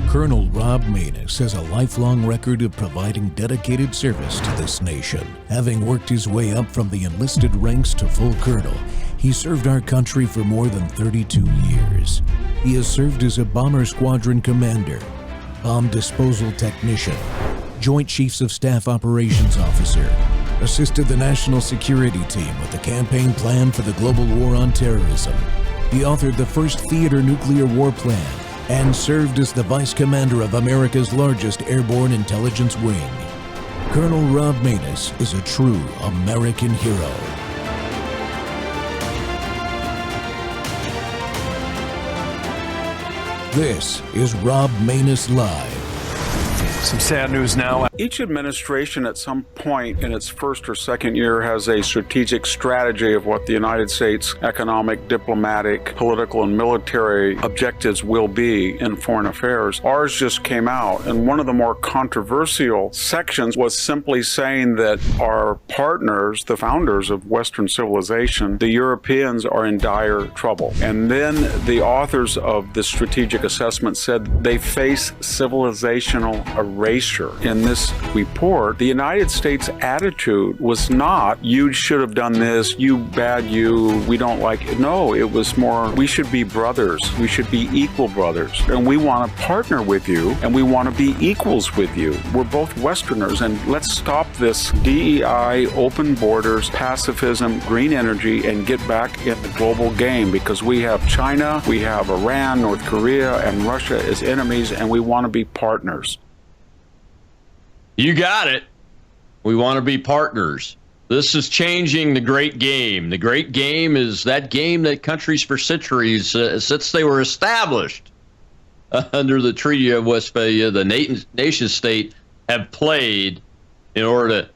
Colonel Rob Maness has a lifelong record of providing dedicated service to this nation. Having worked his way up from the enlisted ranks to full colonel, he served our country for more than 32 years. He has served as a bomber squadron commander, bomb disposal technician, Joint Chiefs of Staff Operations Officer, assisted the National Security Team with the campaign plan for the global war on terrorism. He authored the first theater nuclear war plan and served as the Vice Commander of America's largest airborne intelligence wing. Colonel Rob Maness is a true American hero. This is Rob Maness Live. Some sad news now. Each administration at some point in its first or second year has a strategic strategy of what the United States economic, diplomatic, political, and military objectives will be in foreign affairs. Ours just came out, and one of the more controversial sections was simply saying that our partners, the founders of Western civilization, the Europeans, are in dire trouble. And then the authors of the strategic assessment said they face civilizational erasure. In this report, the United States attitude was not, you should have done this, you bad you, we don't like it. No, it was more, we should be brothers. We should be equal brothers. And we want to partner with you, and we want to be equals with you. We're both Westerners, and let's stop this DEI, open borders, pacifism, green energy, and get back in the global game, because we have China, we have Iran, North Korea, and Russia as enemies, and we want to be partners. You got it. We want to be partners. This is changing the great game. The great game is that game that countries for centuries, since they were established under the Treaty of Westphalia, the nation state, have played in order to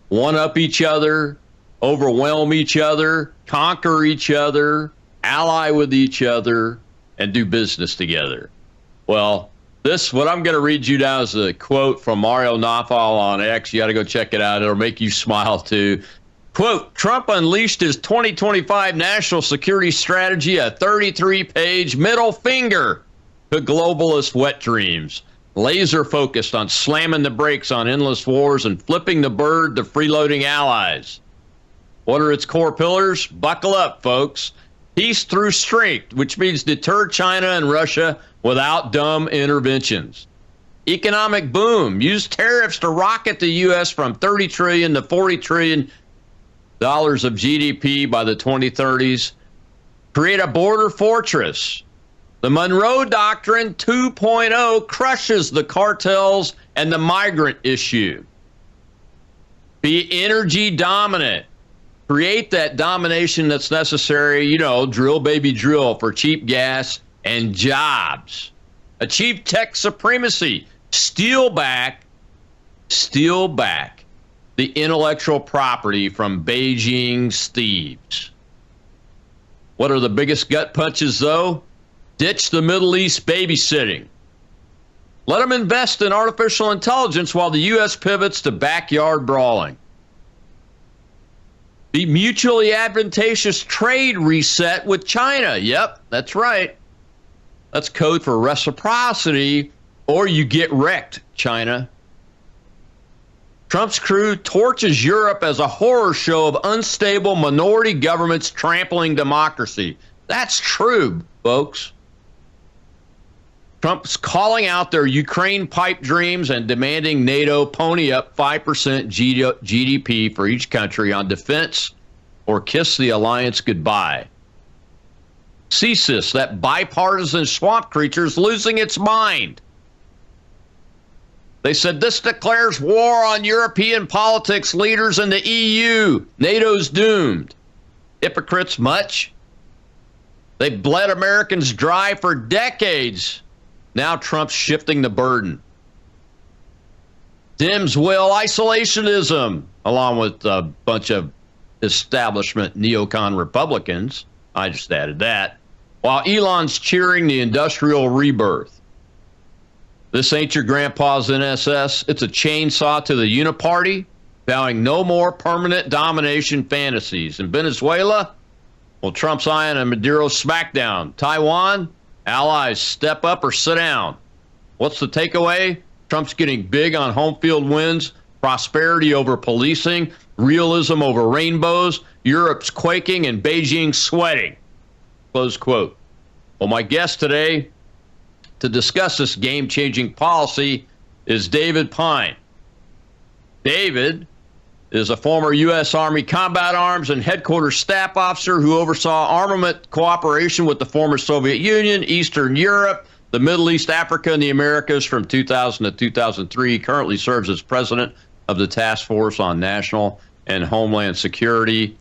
one-up each other, overwhelm each other, conquer each other, ally with each other, and do business together. Well, what I'm going to read you now is a quote from Mario Nawfal on X. You got to go check it out. It'll make you smile, too. Quote, Trump unleashed his 2025 national security strategy, a 33-page middle finger to globalist wet dreams, laser focused on slamming the brakes on endless wars and flipping the bird to freeloading allies. What are its core pillars? Buckle up, folks. Peace through strength, which means deter China and Russia without dumb interventions. Economic boom. Use tariffs to rocket the U.S. from $30 trillion to $40 trillion of GDP by the 2030s. Create a border fortress. The Monroe Doctrine 2.0 crushes the cartels and the migrant issue. Be energy dominant. Create that domination that's necessary, drill baby drill for cheap gas and jobs. Achieve tech supremacy. Steal back the intellectual property from Beijing's thieves. What are the biggest gut punches, though? Ditch the Middle East babysitting. Let them invest in artificial intelligence while the U.S. pivots to backyard brawling. Be mutually advantageous trade reset with China. Yep, that's right. That's code for reciprocity, or you get wrecked, China. Trump's crew torches Europe as a horror show of unstable minority governments trampling democracy. That's true, folks. Trump's calling out their Ukraine pipe dreams and demanding NATO pony up 5% GDP for each country on defense or kiss the alliance goodbye. CSIS, that bipartisan swamp creature, is losing its mind. They said this declares war on European politics leaders in the EU. NATO's doomed. Hypocrites much? They bled Americans dry for decades. Now Trump's shifting the burden. Dems will isolationism, along with a bunch of establishment neocon Republicans. I just added that. While Elon's cheering the industrial rebirth. This ain't your grandpa's NSS. It's a chainsaw to the uniparty, vowing no more permanent domination fantasies. In Venezuela, well, Trump's eyeing a Maduro smackdown. Taiwan, allies step up or sit down. What's the takeaway? Trump's getting big on home field wins, prosperity over policing, realism over rainbows, Europe's quaking and Beijing sweating. Close quote. Well, my guest today to discuss this game-changing policy is David Pine. David is a former U.S. Army Combat Arms and Headquarters Staff Officer who oversaw armament cooperation with the former Soviet Union, Eastern Europe, the Middle East, Africa, and the Americas from 2000 to 2003. He currently serves as president of the Task Force on National and Homeland Security.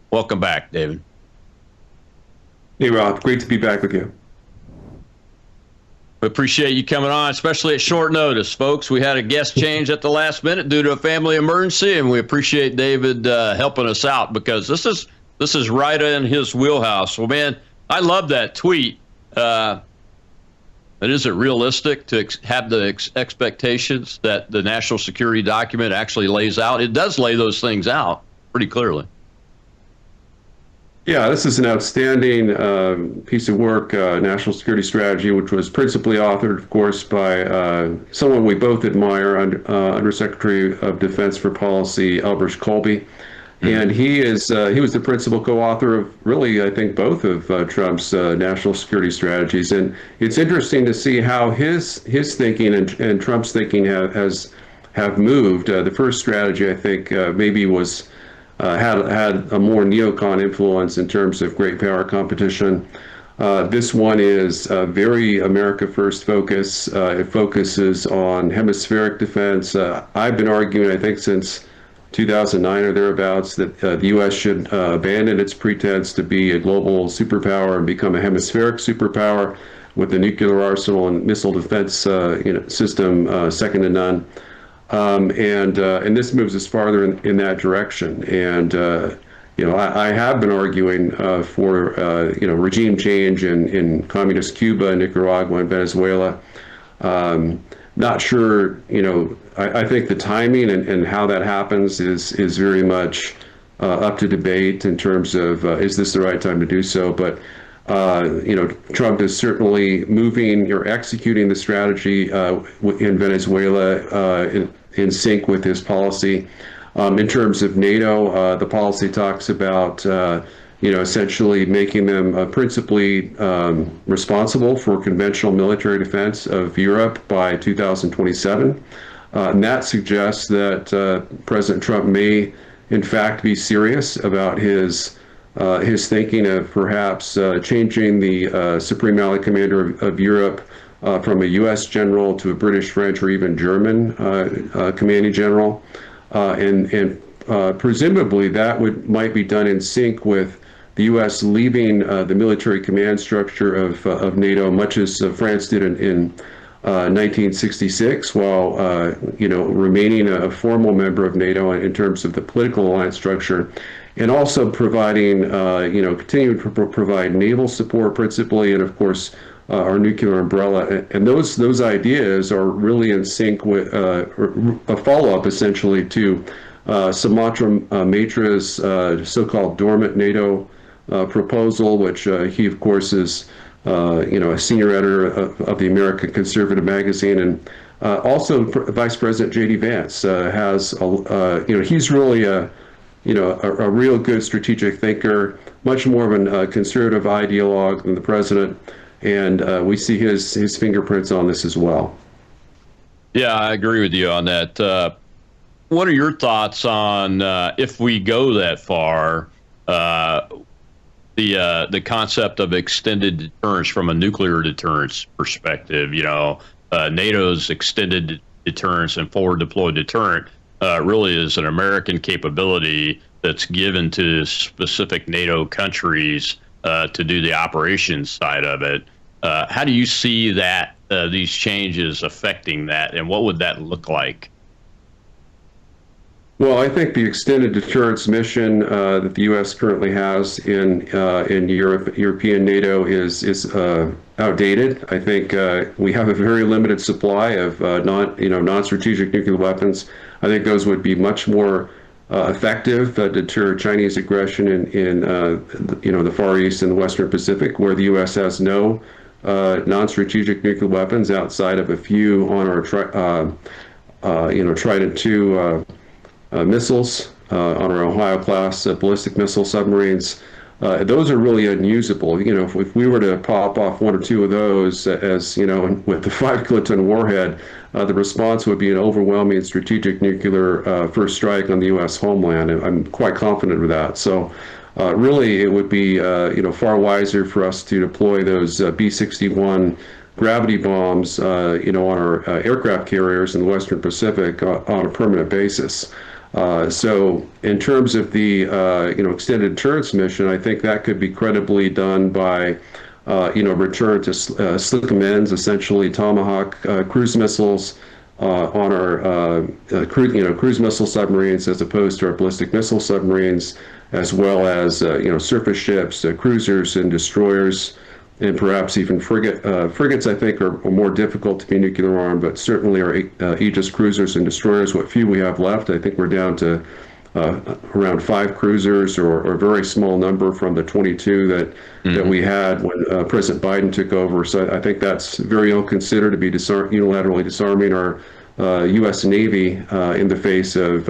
Welcome back, David. Hey, Rob. Great to be back with you. We appreciate you coming on, especially at short notice, folks. We had a guest change at the last minute due to a family emergency, and we appreciate David helping us out because this is right in his wheelhouse. Well, man, I love that tweet. But is it realistic to have the expectations that the national security document actually lays out? It does lay those things out pretty clearly. Yeah, this is an outstanding piece of work, national security strategy, which was principally authored, of course, by someone we both admire, Undersecretary of Defense for Policy, Albert Colby. And he was the principal co-author of really, I think, both of Trump's national security strategies. And it's interesting to see how his thinking and Trump's thinking have moved. The first strategy, I think, maybe was had a more neocon influence in terms of great power competition. This one is very America First focus. It focuses on hemispheric defense. I've been arguing, I think, since 2009 or thereabouts, that the U.S. should abandon its pretense to be a global superpower and become a hemispheric superpower with a nuclear arsenal and missile defense system second to none. And this moves us farther in that direction. And I have been arguing for regime change in communist Cuba, Nicaragua, and Venezuela. Not sure, I think the timing and how that happens is very much up to debate in terms of is this the right time to do so. But, Trump is certainly moving or executing the strategy in Venezuela in sync with his policy. In terms of NATO, the policy talks about essentially making them principally responsible for conventional military defense of Europe by 2027. And that suggests that President Trump may, in fact, be serious about his thinking of perhaps changing the Supreme Allied Commander of Europe from a U.S. general to a British, French, or even German commanding general. And presumably that might be done in sync with the U.S. leaving the military command structure of NATO, much as France did in 1966, while remaining a formal member of NATO in terms of the political alliance structure, and also providing, continuing to provide naval support principally, and of course our nuclear umbrella. And those ideas are really in sync with a follow-up essentially to Sumatra Maitre's so-called dormant NATO proposal, which he, of course, is a senior editor of the American Conservative magazine, and also Vice President J.D. Vance has he's really a real good strategic thinker, much more of a conservative ideologue than the president, and we see his fingerprints on this as well. Yeah, I agree with you on that. What are your thoughts on if we go that far? The concept of extended deterrence from a nuclear deterrence perspective, NATO's extended deterrence and forward deployed deterrent really is an American capability that's given to specific NATO countries to do the operations side of it. How do you see that these changes affecting that, and what would that look like? Well, I think the extended deterrence mission that the U.S. currently has in European NATO is outdated. I think we have a very limited supply of non-strategic nuclear weapons. I think those would be much more effective to deter Chinese aggression in the Far East and the Western Pacific, where the U.S. has no non-strategic nuclear weapons outside of a few on our Trident II missiles on our Ohio-class ballistic missile submarines. Those are really unusable. If we were to pop off one or two of those, as with the 5 kiloton warhead, the response would be an overwhelming strategic nuclear first strike on the U.S. homeland. And I'm quite confident of that. So, really, it would be far wiser for us to deploy those B-61 gravity bombs, on our aircraft carriers in the Western Pacific on a permanent basis. So in terms of the extended deterrence mission, I think that could be credibly done by return to slickum ends, essentially Tomahawk cruise missiles on our cruise missile submarines, as opposed to our ballistic missile submarines, as well as surface ships, cruisers and destroyers, and perhaps even frigates. I think are more difficult to be nuclear armed, but certainly our Aegis cruisers and destroyers, what few we have left. I think we're down to around 5 cruisers, or a very small number from the 22 that we had when President Biden took over. So I think that's very ill-considered to be unilaterally disarming our U.S. Navy in the face of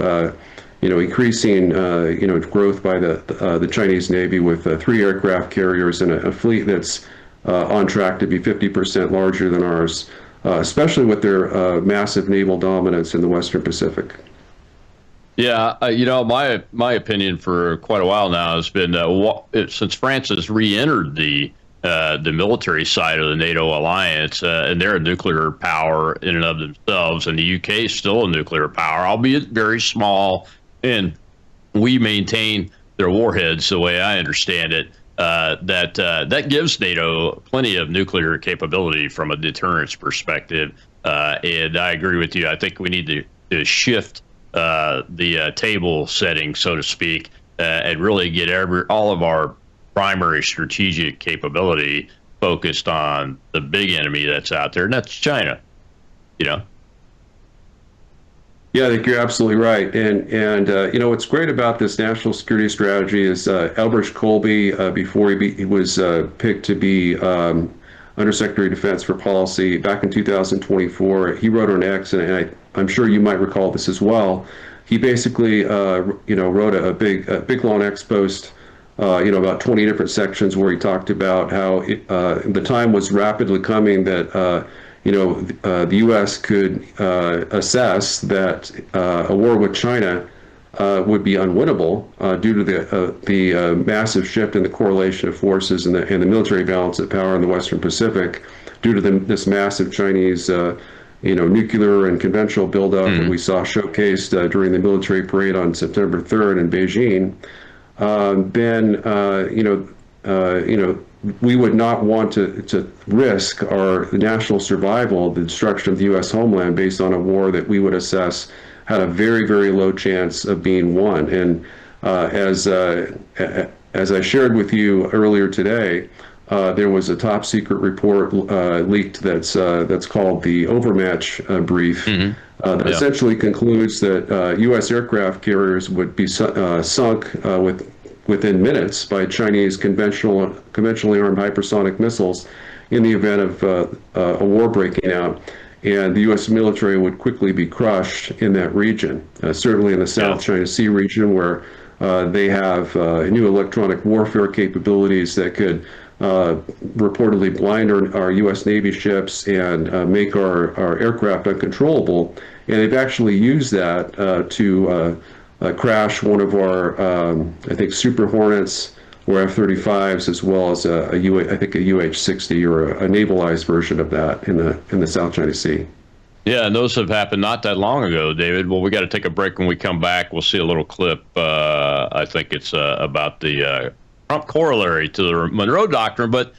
increasing growth by the Chinese Navy with 3 aircraft carriers and a fleet that's on track to be 50% larger than ours, especially with their massive naval dominance in the Western Pacific. Yeah, my opinion for quite a while now has been since France has re-entered the military side of the NATO alliance, and they're a nuclear power in and of themselves, and the UK is still a nuclear power, albeit very small, and we maintain their warheads the way I understand it. That gives NATO plenty of nuclear capability from a deterrence perspective, and I agree with you. I think we need to shift the table setting, so to speak, and really get all of our primary strategic capability focused on the big enemy that's out there, and that's China. Yeah, I think you're absolutely right. And what's great about this national security strategy is Elbridge Colby, before he was picked to be Undersecretary of Defense for Policy back in 2024, he wrote on X, and I'm sure you might recall this as well. He basically, wrote a big long X post, about 20 different sections where he talked about how the time was rapidly coming that the U.S. could assess that a war with China would be unwinnable due to the massive shift in the correlation of forces and the military balance of power in the Western Pacific, due to this massive Chinese nuclear and conventional buildup that we saw showcased during the military parade on September 3rd in Beijing. We would not want to risk our national survival, the destruction of the U.S. homeland, based on a war that we would assess had a very, very low chance of being won. And as I shared with you earlier today, there was a top secret report leaked that's called the Overmatch brief, that essentially concludes that U.S. aircraft carriers would be sunk within minutes by Chinese conventionally armed hypersonic missiles in the event of a war breaking out. And the U.S. military would quickly be crushed in that region, certainly in the South China Sea region, where they have new electronic warfare capabilities that could reportedly blind our U.S. Navy ships and make our aircraft uncontrollable. And they've actually used that to crash one of our, I think, Super Hornets or F-35s, as well as a UH-60 or a navalized version of that in the South China Sea. Yeah, and those have happened not that long ago, David. Well, we got to take a break. When we come back, we'll see a little clip. I think it's about the Trump corollary to the Monroe Doctrine. But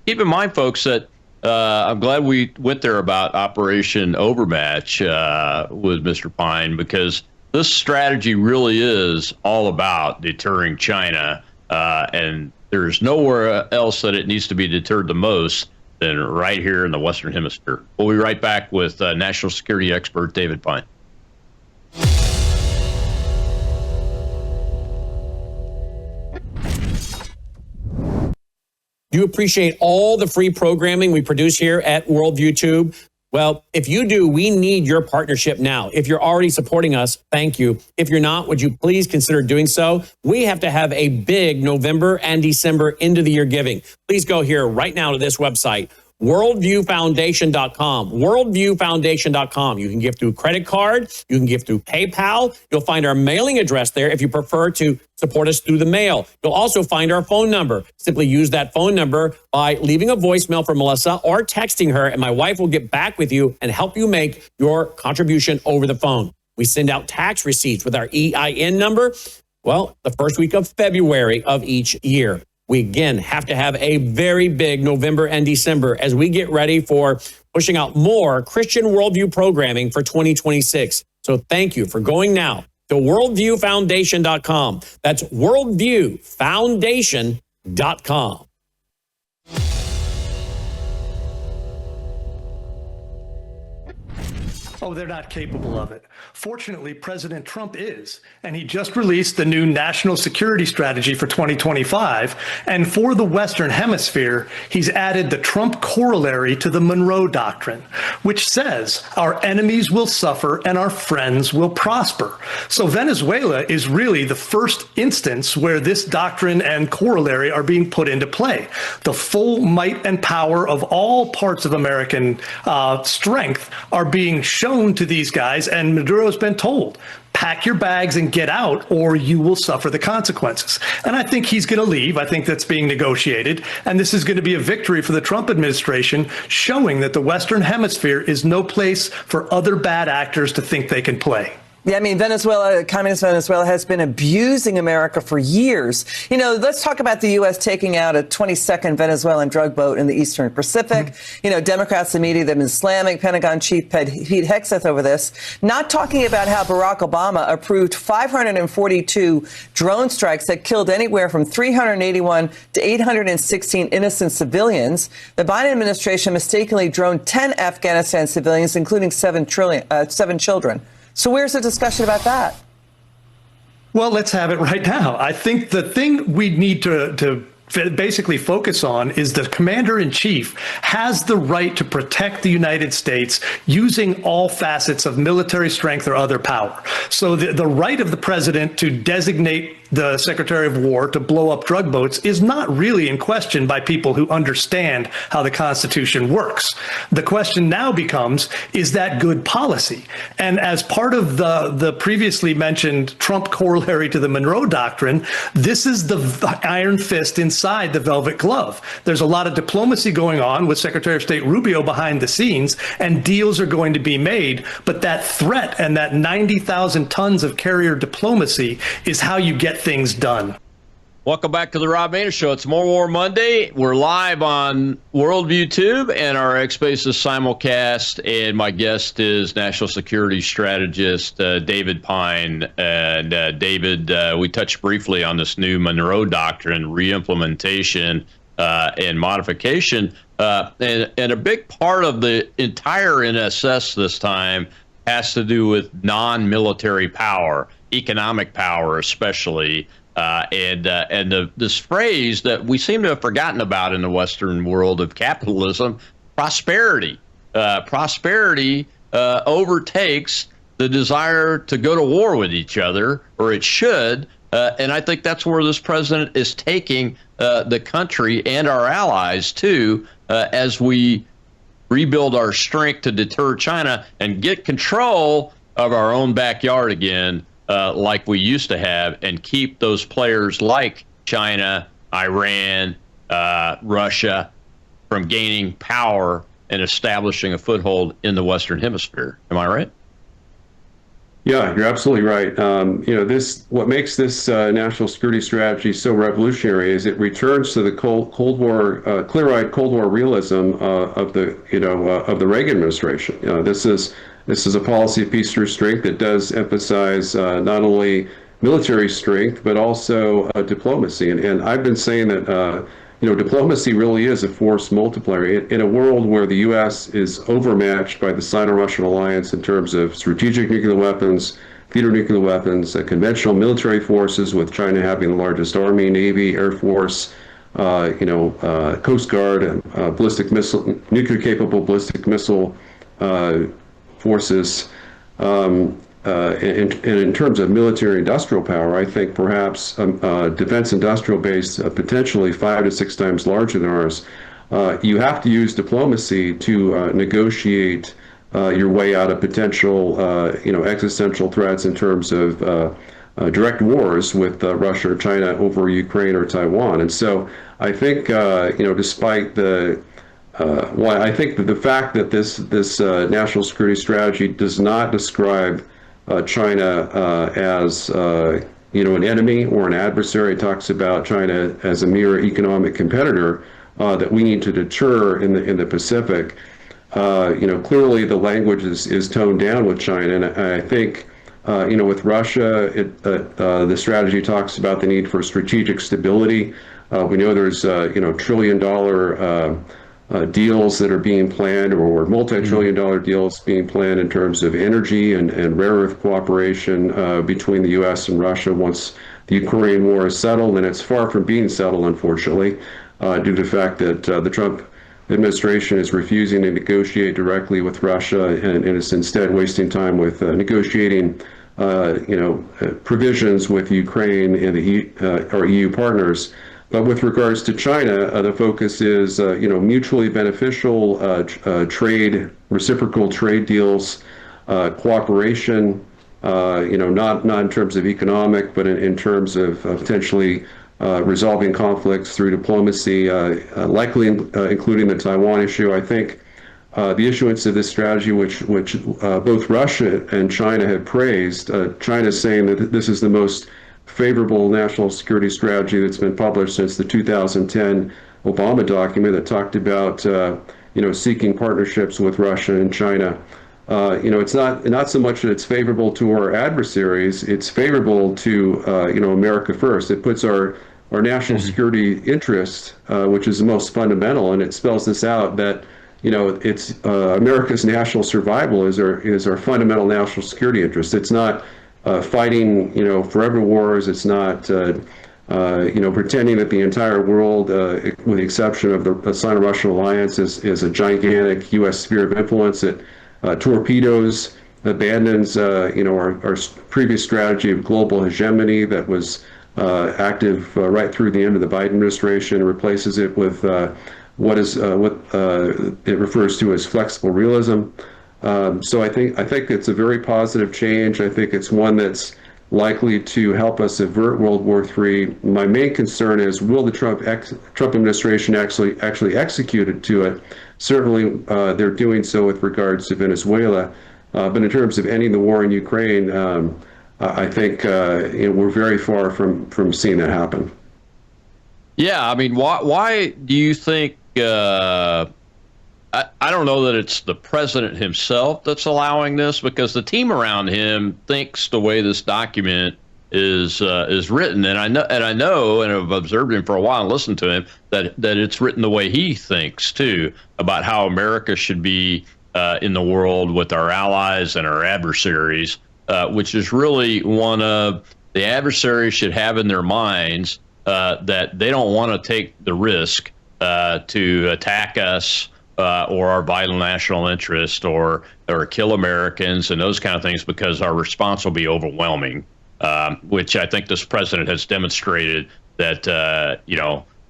keep in mind, folks, that I'm glad we went there about Operation Overmatch with Mr. Pine, because this strategy really is all about deterring China, and there's nowhere else that it needs to be deterred the most than right here in the Western Hemisphere. We'll be right back with national security expert David Pine. Do you appreciate all the free programming we produce here at Worldview Tube? Well, if you do, we need your partnership now. If you're already supporting us, thank you. If you're not, would you please consider doing so? We have to have a big November and December end of the year giving. Please go here right now to this website, worldviewfoundation.com, worldviewfoundation.com. You can give through credit card. You can give through PayPal. You'll find our mailing address there if you prefer to support us through the mail. You'll also find our phone number. Simply use that phone number by leaving a voicemail for Melissa or texting her, and my wife will get back with you and help you make your contribution over the phone. We send out tax receipts with our EIN number, well, the first week of February of each year. We, again, have to have a very big November and December as we get ready for pushing out more Christian Worldview programming for 2026. So thank you for going now to worldviewfoundation.com. That's worldviewfoundation.com. Oh, they're not capable of it. Fortunately, President Trump is, and he just released the new national security strategy for 2025. And for the Western Hemisphere, he's added the Trump corollary to the Monroe Doctrine, which says our enemies will suffer and our friends will prosper. So Venezuela is really the first instance where this doctrine and corollary are being put into play. The full might and power of all parts of American strength are being shown to these guys, and Maduro's been told, pack your bags and get out, or you will suffer the consequences. And I think he's going to leave. I think that's being negotiated. And this is going to be a victory for the Trump administration, showing that the Western Hemisphere is no place for other bad actors to think they can play. Yeah, I mean, Venezuela, communist Venezuela has been abusing America for years. You know, let's talk about the U.S. taking out a 22nd Venezuelan drug boat in the Eastern Pacific. Mm-hmm. You know, Democrats and media, they've been slamming Pentagon Chief Pete Hegseth over this, not talking about how Barack Obama approved 542 drone strikes that killed anywhere from 381 to 816 innocent civilians. The Biden administration mistakenly droned 10 Afghanistan civilians, including seven children. So where's the discussion about that? Well, let's have it right now. I think the thing we need to basically focus on is the commander-in-chief has the right to protect the United States using all facets of military strength or other power. So the right of the president to designate the Secretary of War to blow up drug boats is not really in question by people who understand how the Constitution works. The question now becomes, is that good policy? And as part of the previously mentioned Trump corollary to the Monroe Doctrine, this is the iron fist inside the velvet glove. There's a lot of diplomacy going on with Secretary of State Rubio behind the scenes, and deals are going to be made. But that threat and that 90,000 tons of carrier diplomacy is how you get things done. Welcome back to the Rob Maness Show. It's More War Monday. We're live on Worldview Tube and our X Spaces simulcast. And my guest is National Security Strategist David Pine. And David, we touched briefly on this new Monroe Doctrine reimplementation and modification. And a big part of the entire NSS this time has to do with non-military power, economic power especially, and this phrase that we seem to have forgotten about in the Western world of capitalism, prosperity. Prosperity overtakes the desire to go to war with each other, or it should, and I think that's where this president is taking the country and our allies to as we rebuild our strength to deter China and get control of our own backyard again, like we used to have, and keep those players like China, Iran, Russia from gaining power and establishing a foothold in the Western Hemisphere. Am I right? Yeah, you're absolutely right. What makes this national security strategy so revolutionary is it returns to the Cold War, clear-eyed Cold War realism of the Reagan administration. This is a policy of peace through strength that does emphasize not only military strength but also diplomacy. And I've been saying that diplomacy really is a force multiplier in a world where the U.S. is overmatched by the Sino-Russian alliance in terms of strategic nuclear weapons, theater nuclear weapons, conventional military forces, with China having the largest army, navy, air force, Coast Guard, ballistic missile, nuclear-capable ballistic missile forces. And in terms of military industrial power, I think perhaps defense industrial base potentially 5 to 6 times larger than ours. You have to use diplomacy to negotiate your way out of potential, existential threats in terms of direct wars with Russia or China over Ukraine or Taiwan. And so I think, despite the I think that the fact that this national security strategy does not describe China as an enemy or an adversary, it talks about China as a mere economic competitor that we need to deter in the Pacific. Clearly the language is toned down with China, and I think with Russia, the strategy talks about the need for strategic stability. We know there's trillion-dollar deals that are being planned, or multi-trillion-dollar deals being planned in terms of energy and rare earth cooperation between the U.S. and Russia once the Ukraine war is settled, and it's far from being settled, unfortunately, due to the fact that the Trump administration is refusing to negotiate directly with Russia and is instead wasting time with negotiating provisions with Ukraine and our EU partners. But with regards to China, the focus is, mutually beneficial trade, reciprocal trade deals, cooperation, not in terms of economic, but in terms of potentially resolving conflicts through diplomacy, likely including the Taiwan issue. I think the issuance of this strategy, which both Russia and China have praised, China is saying that this is the most favorable national security strategy that's been published since the 2010 Obama document that talked about seeking partnerships with Russia and China. It's not so much that it's favorable to our adversaries; it's favorable to America first. It puts our national security interest, which is the most fundamental, and it spells this out that it's America's national survival is our fundamental national security interest. It's not fighting, forever wars. It's not, pretending that the entire world, with the exception of the Sino-Russian alliance, is a gigantic U.S. sphere of influence that torpedoes, abandons, our previous strategy of global hegemony that was active right through the end of the Biden administration, replaces it with what it refers to as flexible realism. So I think it's a very positive change. I think it's one that's likely to help us avert World War III. My main concern is, will the Trump administration actually execute it to it? Certainly, they're doing so with regards to Venezuela, but in terms of ending the war in Ukraine, I think we're very far from seeing that happen. Yeah, I mean, why do you think? I don't know that it's the president himself that's allowing this, because the team around him thinks the way this document is written, and I know, and I've observed him for a while and listened to him, that it's written the way he thinks too, about how America should be in the world with our allies and our adversaries, which is really one of the adversaries should have in their minds that they don't want to take the risk to attack us. Or our vital national interest, or kill Americans and those kind of things, because our response will be overwhelming, which I think this president has demonstrated that,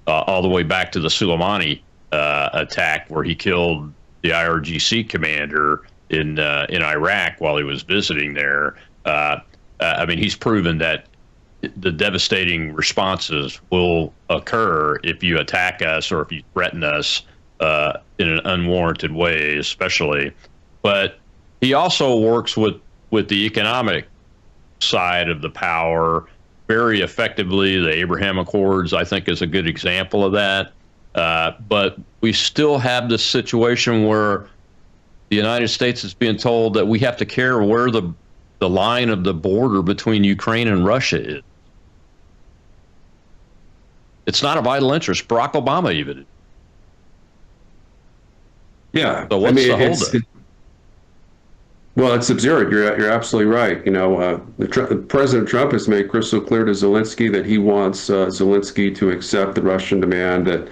all the way back to the Soleimani attack, where he killed the IRGC commander in Iraq while he was visiting there. I mean, he's proven that the devastating responses will occur if you attack us or if you threaten us in an unwarranted way, especially. But he also works with the economic side of the power very effectively. The Abraham Accords, I think, is a good example of that. But we still have this situation where the United States is being told that we have to care where the line of the border between Ukraine and Russia is. It's not a vital interest. Barack Obama even. Yeah, So what's the holdup? Well, it's absurd. You're absolutely right. President Trump has made crystal clear to Zelensky that he wants Zelensky to accept the Russian demand that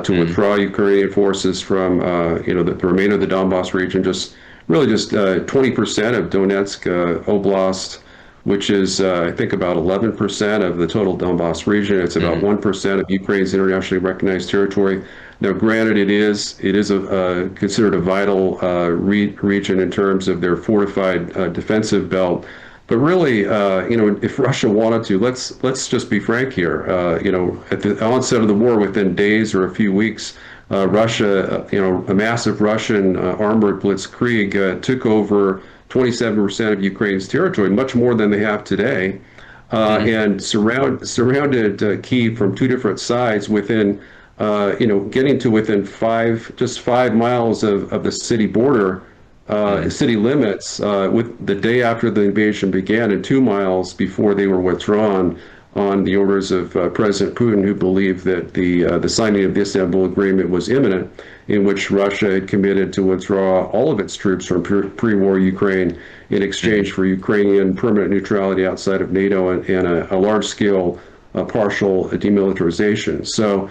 to withdraw Ukrainian forces from the remainder of the Donbass region, just 20% of Donetsk Oblast, which is I think about 11% of the total Donbass region. It's about 1% of Ukraine's internationally recognized territory. Now, granted, it is considered a vital region in terms of their fortified defensive belt. But really, if Russia wanted to, let's just be frank here. At the onset of the war, within days or a few weeks, Russia, a massive Russian armored blitzkrieg took over 27% of Ukraine's territory, much more than they have today, and surrounded Kyiv from two different sides within, getting to within 5 miles of the city border, city limits, with the day after the invasion began, and 2 miles before they were withdrawn on the orders of President Putin, who believed that the signing of the Istanbul Agreement was imminent, in which Russia had committed to withdraw all of its troops from pre-war Ukraine in exchange for Ukrainian permanent neutrality outside of NATO and a large-scale partial demilitarization. So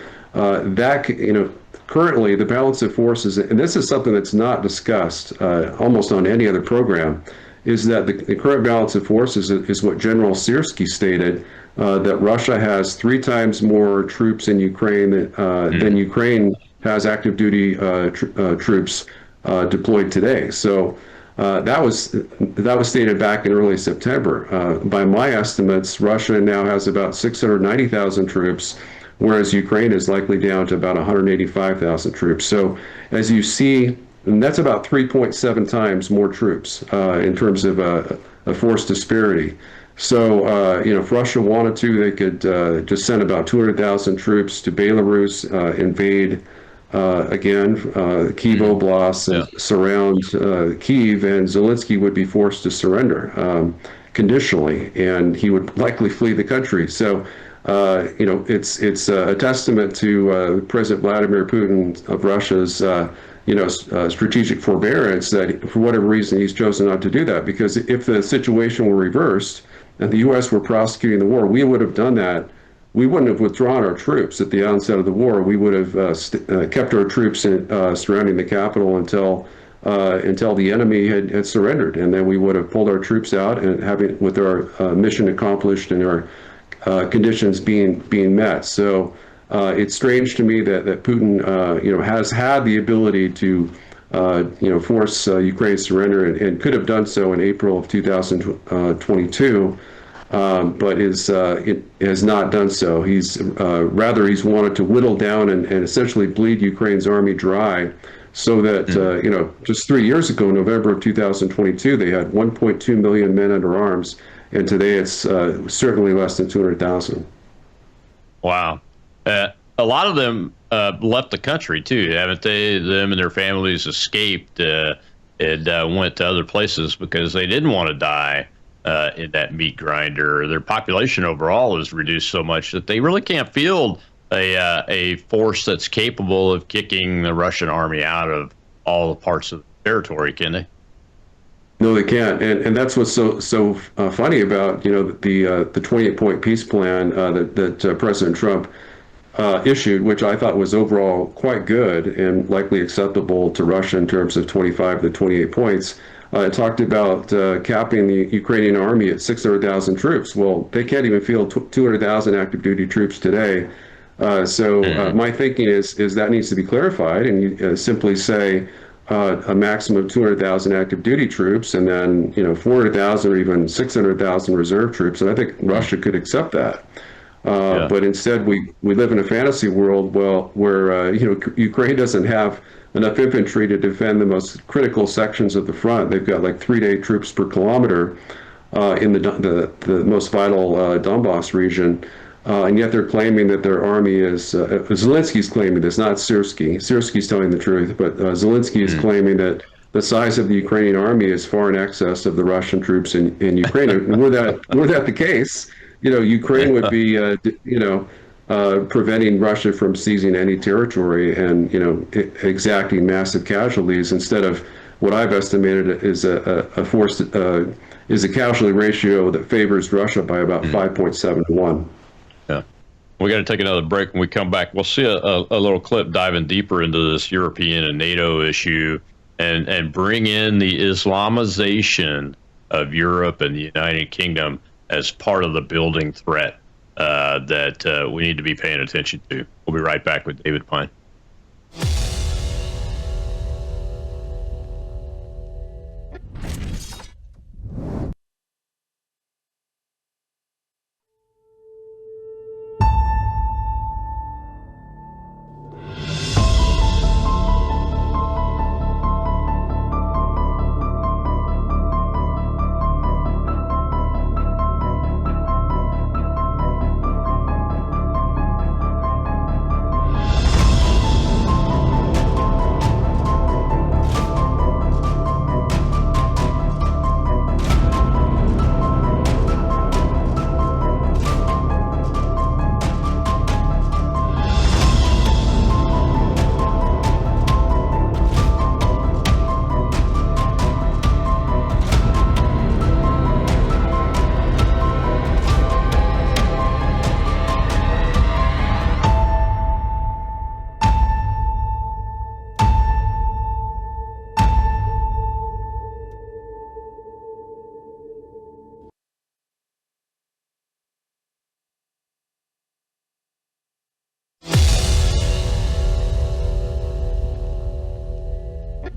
currently the balance of forces, and this is something that's not discussed almost on any other program, is that the current balance of forces is what General Syrski stated, that Russia has 3 times more troops in Ukraine than Ukraine has active duty troops deployed today. So that was stated back in early September. By my estimates, Russia now has about 690,000 troops, whereas Ukraine is likely down to about 185,000 troops. So as you see, and that's about 3.7 times more troops in terms of a force disparity. So, if Russia wanted to, they could just send about 200,000 troops to Belarus, invade again Kyiv Oblast, and surround Kyiv, and Zelensky would be forced to surrender conditionally, and he would likely flee the country. So, it's a testament to President Vladimir Putin of Russia's strategic forbearance that for whatever reason he's chosen not to do that. Because if the situation were reversed and the U.S. were prosecuting the war, we would have done that. We wouldn't have withdrawn our troops at the onset of the war. We would have kept our troops surrounding the capital until the enemy had surrendered, and then we would have pulled our troops out and with our mission accomplished and our conditions being met. So it's strange to me that Putin has had the ability to force Ukraine's surrender and could have done so in April of 2022. But it has not done so. He's wanted to whittle down and essentially bleed Ukraine's army dry, so that just 3 years ago, November of 2022, they had 1.2 million men under arms, and today it's certainly less than 200,000. Wow, a lot of them left the country too, haven't they? Them and their families escaped and went to other places because they didn't want to die in that meat grinder. Their population overall is reduced so much that they really can't field a force that's capable of kicking the Russian army out of all the parts of the territory, can they? No, they can't, and that's what's so funny about the 28-point peace plan that President Trump issued, which I thought was overall quite good and likely acceptable to Russia in terms of 25 to 28 points. It talked about capping the Ukrainian army at 600,000 troops. Well, they can't even field 200,000 active duty troops today. So my thinking is that needs to be clarified, and you simply say a maximum of 200,000 active duty troops, and then 400,000 or even 600,000 reserve troops. And I think Russia could accept that. But instead, we live in a fantasy world where Ukraine doesn't have enough infantry to defend the most critical sections of the front. They've got like 3-day troops per kilometer in the most vital Donbass region. And yet they're claiming that their army is, Zelensky's claiming this, not Syrski. Syrski's telling the truth, but Zelensky is claiming that the size of the Ukrainian army is far in excess of the Russian troops in Ukraine. And were that the case, Ukraine would be, preventing Russia from seizing any territory and, exacting massive casualties instead of what I've estimated is a casualty ratio that favors Russia by about 5.7 to 1. Yeah. We got to take another break. When we come back, we'll see a little clip diving deeper into this European and NATO issue and bring in the Islamization of Europe and the United Kingdom as part of the building threat that we need to be paying attention to. We'll be right back with David Pine.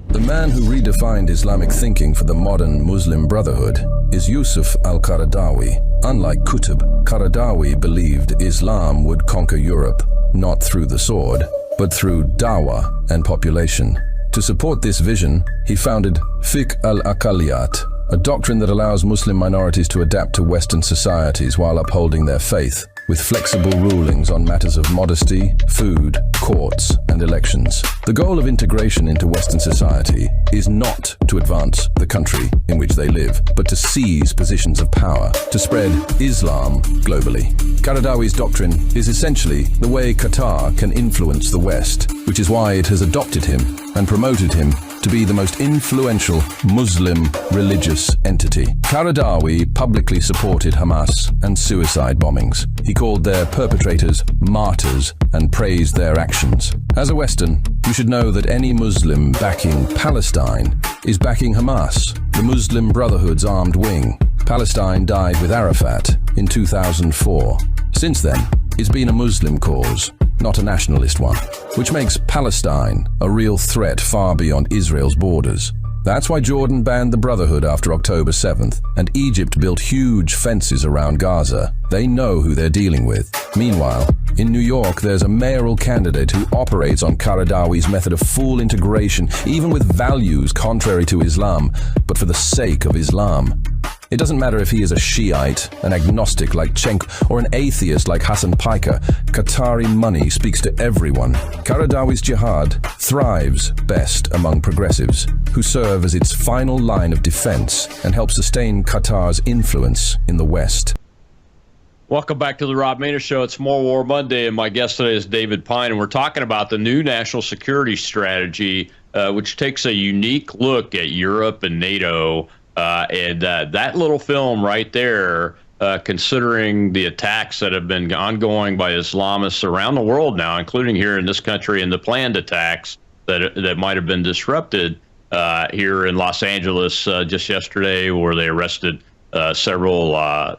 The man who redefined Islamic thinking for the modern Muslim Brotherhood is Yusuf al-Qaradawi. Unlike Qutb, Qaradawi believed Islam would conquer Europe, not through the sword, but through dawah and population. To support this vision, he founded Fiqh al-Aqaliyat, a doctrine that allows Muslim minorities to adapt to Western societies while upholding their faith, with flexible rulings on matters of modesty, food, courts, and elections. The goal of integration into Western society is not to advance the country in which they live, but to seize positions of power, to spread Islam globally. Qaradawi's doctrine is essentially the way Qatar can influence the West, which is why it has adopted him and promoted him to be the most influential Muslim religious entity. Qaradawi publicly supported Hamas and suicide bombings. He called their perpetrators martyrs and praised their actions. As a Western, you should know that any Muslim backing Palestine is backing Hamas, the Muslim Brotherhood's armed wing. Palestine died with Arafat in 2004. Since then, it's been a Muslim cause, not a nationalist one, which makes Palestine a real threat far beyond Israel's borders. That's why Jordan banned the Brotherhood after October 7th, and Egypt built huge fences around Gaza. They know who they're dealing with. Meanwhile, in New York, there's a mayoral candidate who operates on Qaradawi's method of full integration, even with values contrary to Islam, but for the sake of Islam. It doesn't matter if he is a Shiite, an agnostic like Cenk, or an atheist like Hassan Piker. Qatari money speaks to everyone. Qaradawi's jihad thrives best among progressives, who serve as its final line of defense and help sustain Qatar's influence in the West. Welcome back to the Rob Maness Show. It's More War Monday, and my guest today is David Pine, and we're talking about the new national security strategy, which takes a unique look at Europe and NATO. And that little film right there, considering the attacks that have been ongoing by Islamists around the world now, including here in this country, and the planned attacks that might have been disrupted here in Los Angeles just yesterday, where they arrested several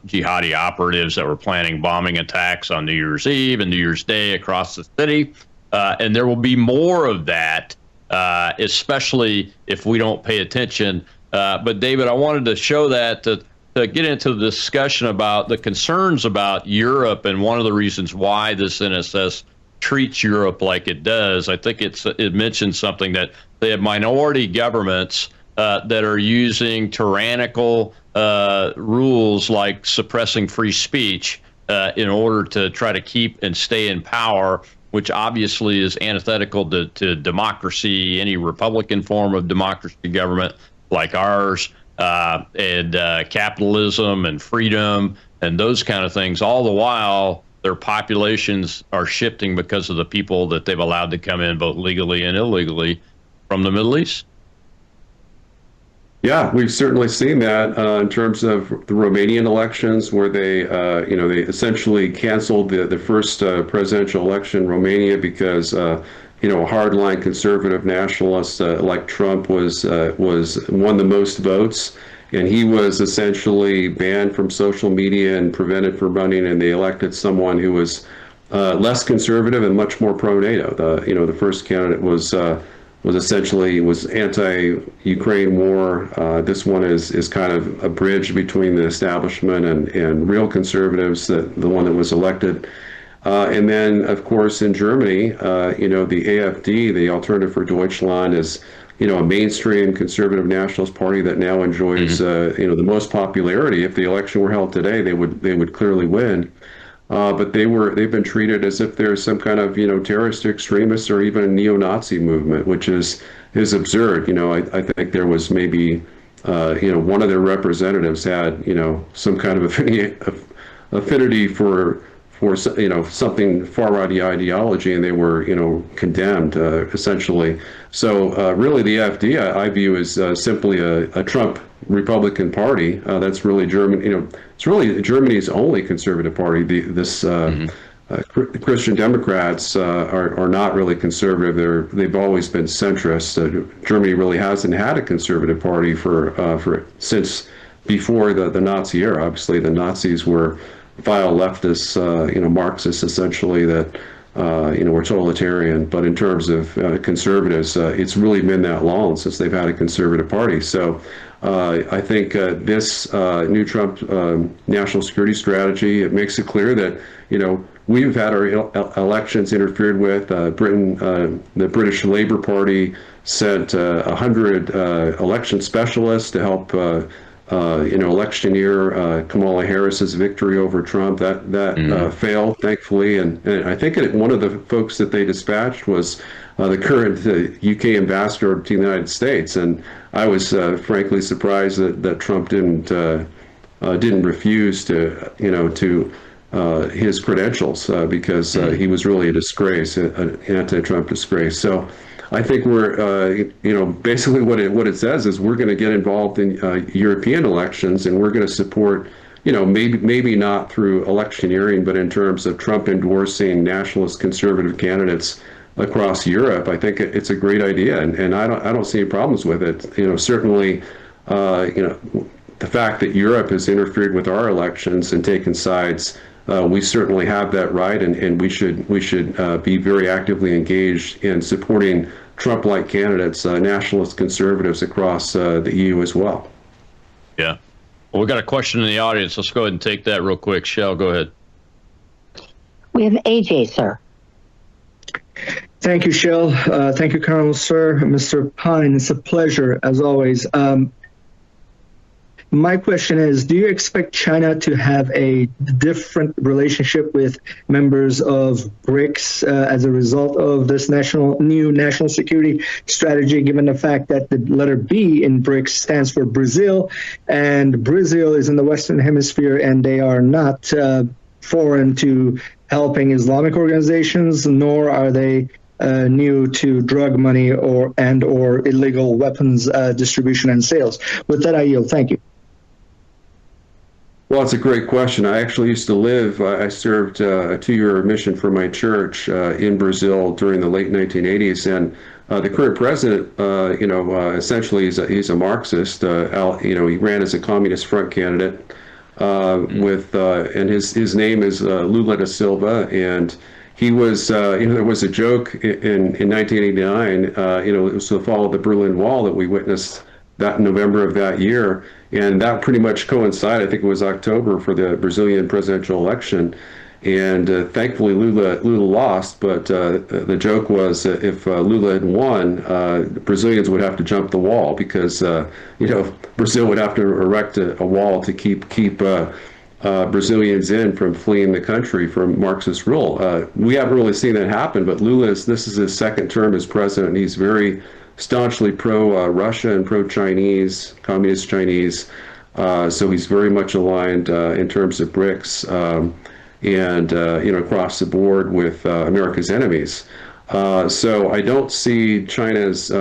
jihadi operatives that were planning bombing attacks on New Year's Eve and New Year's Day across the city. And there will be more of that, especially if we don't pay attention. But David, I wanted to show that to get into the discussion about the concerns about Europe, and one of the reasons why this NSS treats Europe like it does. I think it mentions something that they have minority governments that are using tyrannical rules like suppressing free speech in order to try to keep and stay in power, which obviously is antithetical to democracy, any Republican form of democracy government like ours, and capitalism and freedom and those kind of things. All the while, their populations are shifting because of the people that they've allowed to come in, both legally and illegally, from the Middle East. Yeah, we've certainly seen that in terms of the Romanian elections, where they essentially canceled the first presidential election in Romania because, a hardline conservative nationalist like Trump was won the most votes, and he was essentially banned from social media and prevented from running, and they elected someone who was less conservative and much more pro-NATO. The first candidate was essentially anti-Ukraine war. This one is kind of a bridge between the establishment and real conservatives, the one that was elected. And then, of course, in Germany, the AfD, the Alternative for Deutschland, is a mainstream conservative nationalist party that now enjoys the most popularity. If the election were held today, they would clearly win. But they've been treated as if they're some kind of terrorist extremist or even a neo-Nazi movement, which is absurd. I think there was maybe one of their representatives had some kind of affinity for something far-right ideology, and they were condemned essentially. So really, the AfD I view as simply a Trump Republican Party. That's really German. It's really Germany's only conservative party. Christian Democrats are not really conservative. They've always been centrist. Germany really hasn't had a conservative party for since before the Nazi era. Obviously, the Nazis were vile leftists, Marxists essentially that were totalitarian. But in terms of conservatives, it's really been that long since they've had a conservative party. So I think this new Trump national security strategy, it makes it clear that we've had our elections interfered with. Britain, the British Labour Party sent 100 election specialists to help electioneer Kamala Harris's victory over Trump. That failed, thankfully, and I think one of the folks that they dispatched was the current UK ambassador to the United States, and I was frankly surprised that Trump didn't refuse to his credentials because he was really a disgrace, an anti-Trump disgrace. So I think we're, basically what it says is we're going to get involved in European elections, and we're going to support, maybe not through electioneering, but in terms of Trump endorsing nationalist conservative candidates across Europe. I think it's a great idea, and I don't see any problems with it. Certainly, the fact that Europe has interfered with our elections and taken sides. We certainly have that right, and we should be very actively engaged in supporting Trump-like candidates, nationalist conservatives across the EU as well. Yeah. Well, we got a question in the audience. Let's go ahead and take that real quick. Shell, go ahead. We have AJ, sir. Thank you, Shell. Thank you, Colonel, sir. Mr. Pine, it's a pleasure, as always. My question is, do you expect China to have a different relationship with members of BRICS as a result of this new national security strategy, given the fact that the letter B in BRICS stands for Brazil, and Brazil is in the Western Hemisphere, and they are not foreign to helping Islamic organizations, nor are they new to drug money or illegal weapons distribution and sales. With that, I yield. Thank you. Well, it's a great question. I actually used to live, I served a 2-year mission for my church in Brazil during the late 1980s. And the current president, essentially he's a Marxist. He ran as a Communist Front candidate and his name is Lula da Silva. And he was, there was a joke in 1989, it was the fall of the Berlin Wall that we witnessed that November of that year. And that pretty much coincided, I think it was October, for the Brazilian presidential election. And thankfully, Lula lost. But the joke was if Lula had won, Brazilians would have to jump the wall because, Brazil would have to erect a wall to keep Brazilians in from fleeing the country from Marxist rule. We haven't really seen that happen, but this is his second term as president. He's very staunchly pro-Russia and pro-Chinese, communist Chinese. So he's very much aligned in terms of BRICS and across the board with America's enemies. So I don't see China's,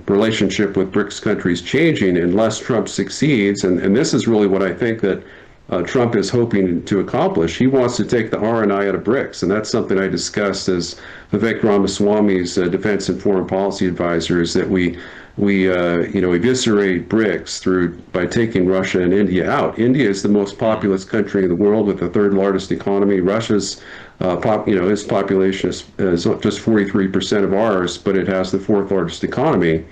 relationship with BRICS countries changing unless Trump succeeds. And this is really what I think that Trump is hoping to accomplish. He wants to take the R&I out of BRICS, and that's something I discussed as Vivek Ramaswamy's defense and foreign policy advisor, is that we eviscerate BRICS by taking Russia and India out. India is the most populous country in the world with the third largest economy. Russia's its population is just 43% of ours, but it has the fourth largest economy.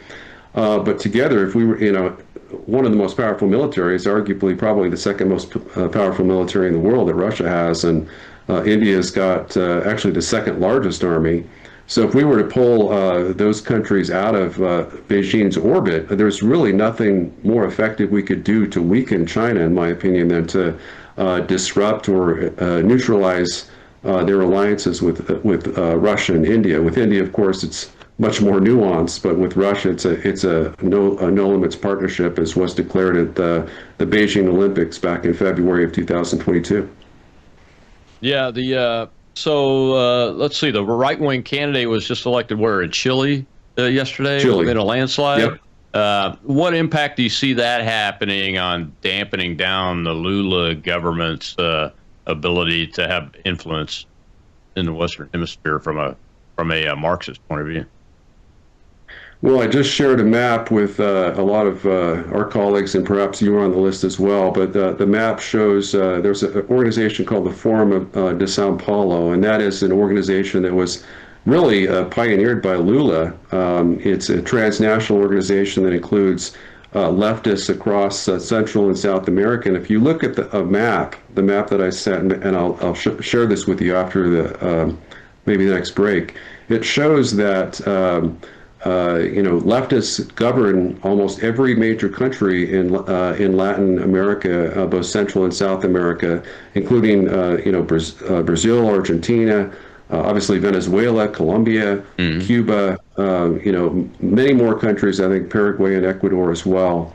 But together, if we were, one of the most powerful militaries, arguably probably the second most powerful military in the world that Russia has, and India's got actually the second largest army. So if we were to pull those countries out of Beijing's orbit, there's really nothing more effective we could do to weaken China, in my opinion, than to disrupt or neutralize their alliances with Russia and India. With India, of course, it's much more nuanced, but with Russia, it's a no limits partnership, as was declared at the Beijing Olympics back in February of 2022. Yeah, so let's see. The right-wing candidate was just elected where, in Chile yesterday? Chile. In a landslide? Yep. What impact do you see that happening on dampening down the Lula government's ability to have influence in the Western Hemisphere from a Marxist point of view? Well, I just shared a map with a lot of our colleagues, and perhaps you were on the list as well. But the map shows there's an organization called the Forum de Sao Paulo, and that is an organization that was really pioneered by Lula. It's a transnational organization that includes leftists across Central and South America. And if you look at the map that I sent, and I'll share this with you after maybe the next break, it shows that leftists govern almost every major country in Latin America, both Central and South America, including Brazil, Argentina, obviously Venezuela, Colombia, Cuba, many more countries. I think Paraguay and Ecuador as well.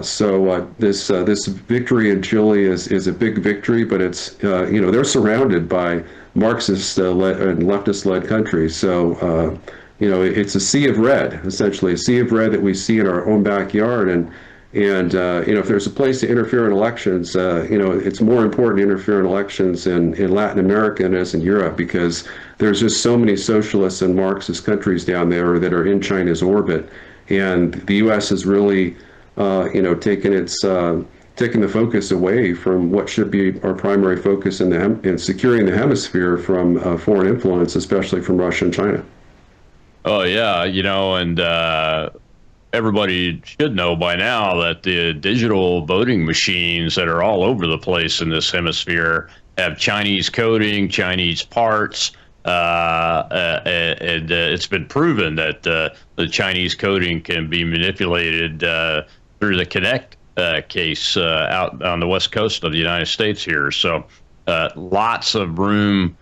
So this victory in Chile is a big victory, but it's they're surrounded by Marxist and leftist-led countries. So it's a sea of red, essentially a sea of red that we see in our own backyard. And if there's a place to interfere in elections, it's more important to interfere in elections in Latin America than it is in Europe, because there's just so many socialist and Marxist countries down there that are in China's orbit, and the U.S. has really taken the focus away from what should be our primary focus in securing the hemisphere from foreign influence, especially from Russia and China. Oh, yeah, and everybody should know by now that the digital voting machines that are all over the place in this hemisphere have Chinese coding, Chinese parts, and it's been proven that the Chinese coding can be manipulated through the Connect case out on the west coast of the United States here. So lots of room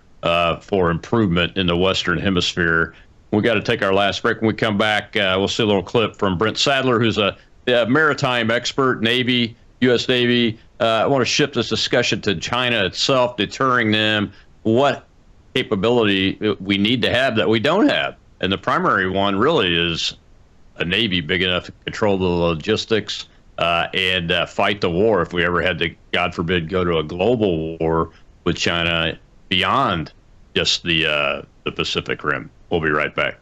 for improvement in the Western Hemisphere. We got to take our last break. When we come back, we'll see a little clip from Brent Sadler, who's a maritime expert, Navy, U.S. Navy. I want to shift this discussion to China itself, deterring them, what capability we need to have that we don't have. And the primary one really is a Navy big enough to control the logistics and fight the war if we ever had to, God forbid, go to a global war with China beyond just the Pacific Rim. We'll be right back.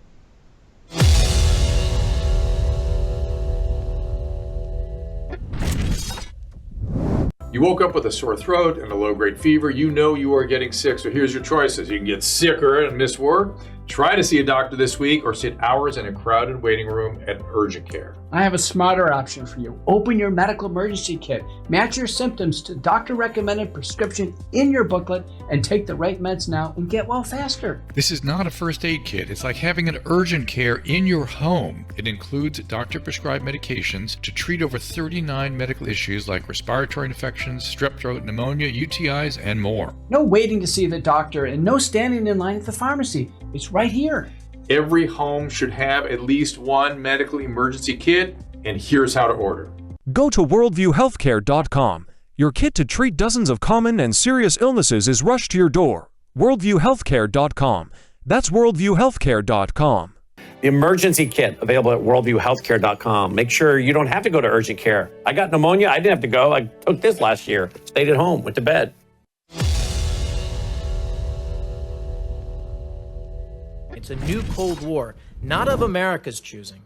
You woke up with a sore throat and a low-grade fever. You know you are getting sick, so here's your choices. You can get sicker and miss work, try to see a doctor this week, or sit hours in a crowded waiting room at urgent care. I have a smarter option for you. Open your medical emergency kit. Match your symptoms to doctor-recommended prescription in your booklet and take the right meds now and get well faster. This is not a first aid kit. It's like having an urgent care in your home. It includes doctor-prescribed medications to treat over 39 medical issues like respiratory infections, strep throat, pneumonia, UTIs, and more. No waiting to see the doctor and no standing in line at the pharmacy. It's right here. Every home should have at least one medical emergency kit, and here's how to order. Go to worldviewhealthcare.com. Your kit to treat dozens of common and serious illnesses is rushed to your door. worldviewhealthcare.com. That's worldviewhealthcare.com. The emergency kit available at worldviewhealthcare.com. Make sure you don't have to go to urgent care. I got pneumonia. I didn't have to go. I took this last year. Stayed at home, went to bed. It's a new Cold War, not of America's choosing.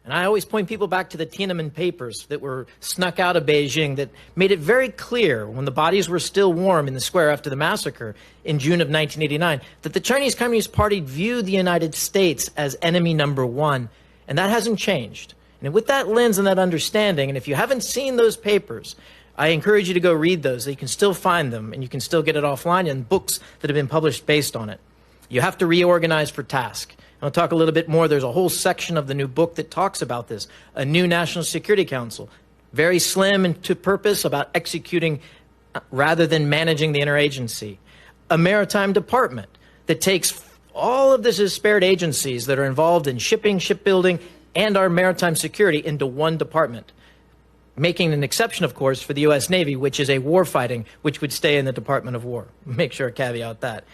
And I always point people back to the Tiananmen Papers that were snuck out of Beijing that made it very clear when the bodies were still warm in the square after the massacre in June of 1989 that the Chinese Communist Party viewed the United States as enemy number one. And that hasn't changed. And with that lens and that understanding, and if you haven't seen those papers, I encourage you to go read those. You can still find them, and you can still get it offline in books that have been published based on it. You have to reorganize for task. I'll talk a little bit more. There's a whole section of the new book that talks about this. A new National Security Council, very slim and to purpose about executing rather than managing the interagency. A maritime department that takes all of the disparate agencies that are involved in shipping, shipbuilding, and our maritime security into one department. Making an exception, of course, for the U.S. Navy, which is a warfighting, which would stay in the Department of War. Make sure to caveat that.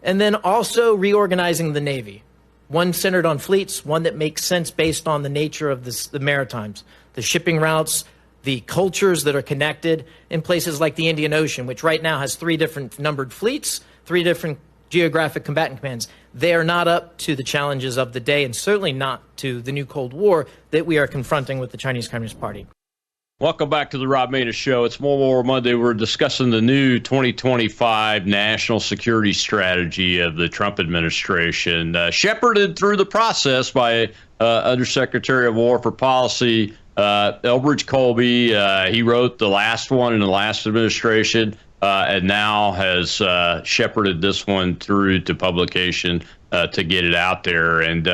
And then also reorganizing the Navy. One centered on fleets, one that makes sense based on the nature of the maritimes, the shipping routes, the cultures that are connected in places like the Indian Ocean, which right now has 3 different numbered fleets, 3 different geographic combatant commands. They are not up to the challenges of the day and certainly not to the new Cold War that we are confronting with the Chinese Communist Party. Welcome back to the Rob Maness Show. It's World War Monday. We're discussing the new 2025 national security strategy of the Trump administration, shepherded through the process by Undersecretary of War for Policy Elbridge Colby. He wrote the last one in the last administration and now has shepherded this one through to publication to get it out there. And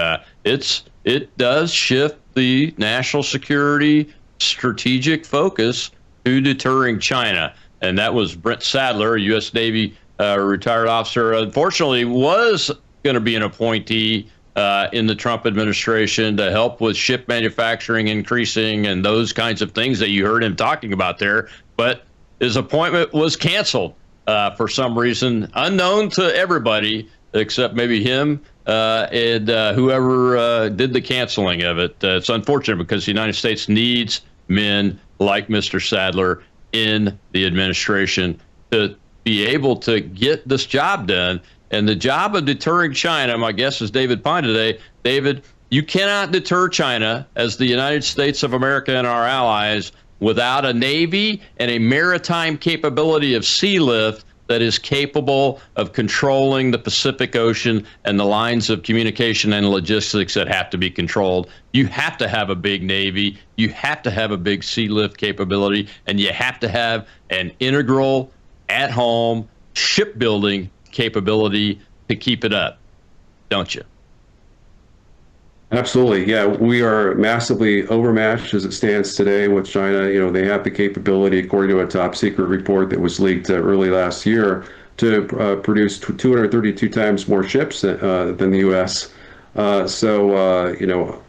it does shift the national security strategic focus to deterring China. And that was Brent Sadler, a U.S. Navy retired officer, unfortunately was going to be an appointee in the Trump administration to help with ship manufacturing increasing and those kinds of things that you heard him talking about there. But his appointment was canceled for some reason, unknown to everybody except maybe him and whoever did the canceling of it. It's unfortunate because the United States needs men like Mr. Sadler in the administration to be able to get this job done. And the job of deterring China, my guest is David Pine today. David, you cannot deter China as the United States of America and our allies without a Navy and a maritime capability of sea lift that is capable of controlling the Pacific Ocean and the lines of communication and logistics that have to be controlled. You have to have a big Navy, you have to have a big sea lift capability, and you have to have an integral, at-home shipbuilding capability to keep it up, don't you? Absolutely. Yeah, we are massively overmatched as it stands today with China. You know, they have the capability, according to a top secret report that was leaked early last year, to produce 232 times more ships than the U.S. You know,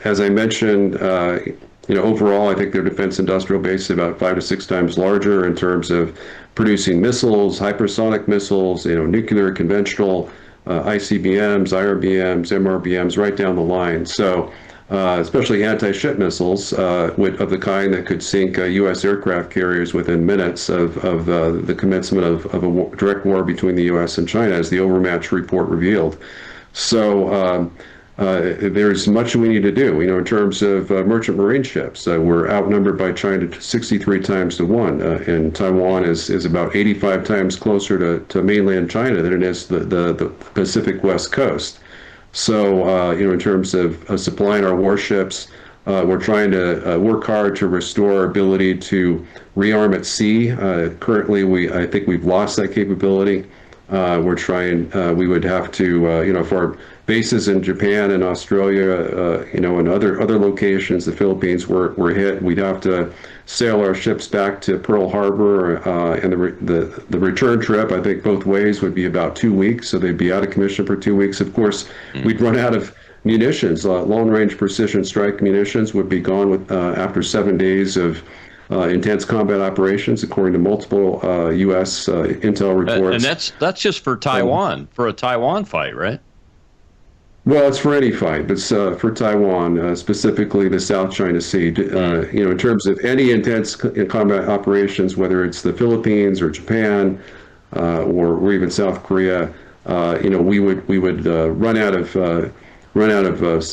as I mentioned, you know, overall, I think their defense industrial base is about 5 to 6 times larger in terms of producing missiles, hypersonic missiles, you know, nuclear, conventional, ICBMs, IRBMs, MRBMs, right down the line. So, especially anti-ship missiles of the kind that could sink U.S. aircraft carriers within minutes of the commencement of a direct war between the U.S. and China, as the Overmatch report revealed. So, there's much we need to do, you know, in terms of merchant marine ships. We're outnumbered by China 63 times to 1, and Taiwan is about 85 times closer to mainland China than it is the Pacific West Coast. So, you know, in terms of supplying our warships, we're trying to work hard to restore our ability to rearm at sea. Currently, I think we've lost that capability. We're trying, we would have to, you know, for our bases in Japan and Australia, you know, and other locations, the Philippines were hit. We'd have to sail our ships back to Pearl Harbor, and the return trip, I think both ways, would be about 2 weeks. So they'd be out of commission for 2 weeks. Of course, we'd run out of munitions. Long-range precision strike munitions would be gone after 7 days of intense combat operations, according to multiple U.S. intel reports. And that's just for Taiwan, for a Taiwan fight, right? Well, it's for any fight, but for Taiwan, specifically the South China Sea. In terms of any intense combat operations, whether it's the Philippines or Japan or even South Korea, we would run out of